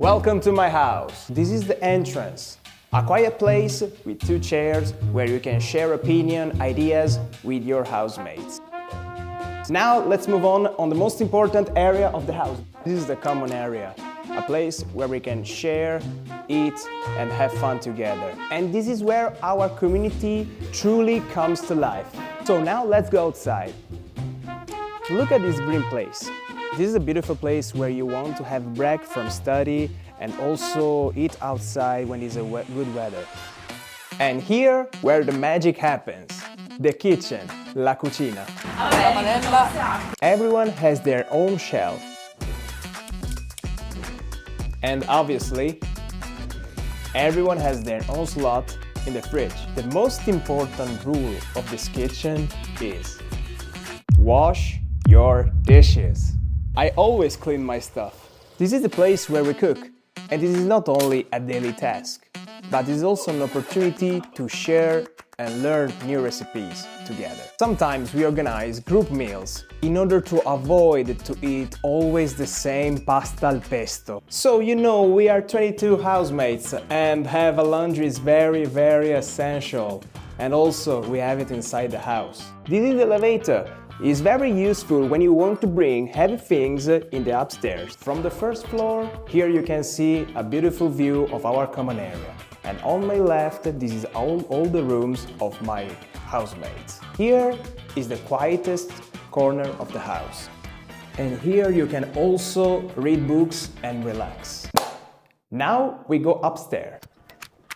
Welcome to my house. This is the entrance. A quiet place with 2 chairs where you can share opinion, ideas with your housemates. Now let's move on the most important area of the house. This is the common area, a place where we can share, eat and have fun together. And this is where our community truly comes to life. So now let's go outside. Look at this green place. This is a beautiful place where you want to have a break from study and also eat outside when it's good weather. And here where the magic happens, the kitchen, la cucina. Everyone has their own shelf. And obviously, everyone has their own slot in the fridge. The most important rule of this kitchen is wash your dishes. I always clean my stuff. This is the place where we cook, and this is not only a daily task, but it is also an opportunity to share and learn new recipes together. Sometimes we organize group meals in order to avoid to eat always the same pasta al pesto. So you know we are 22 housemates and have a laundry is very essential, and also we have it inside the house. This is the elevator. It's very useful when you want to bring heavy things in the upstairs. From the first floor, here you can see a beautiful view of our common area. And on my left, this is all the rooms of my housemates. Here is the quietest corner of the house. And here you can also read books and relax. Now we go upstairs.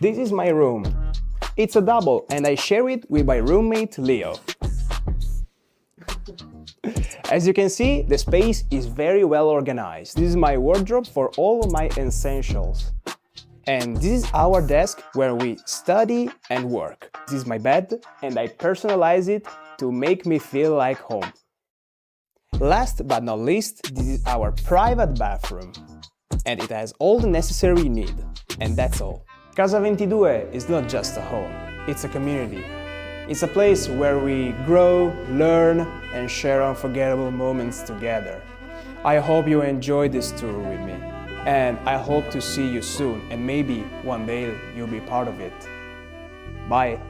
This is my room. It's a double and I share it with my roommate Leo. As you can see, the space is very well organized. This is my wardrobe for all of my essentials. And this is our desk where we study and work. This is my bed and I personalize it to make me feel like home. Last but not least, this is our private bathroom. And it has all the necessary you need. And that's all. Casa 22 is not just a home, it's a community. It's a place where we grow, learn, and share unforgettable moments together. I hope you enjoyed this tour with me, and I hope to see you soon, and maybe one day you'll be part of it. Bye!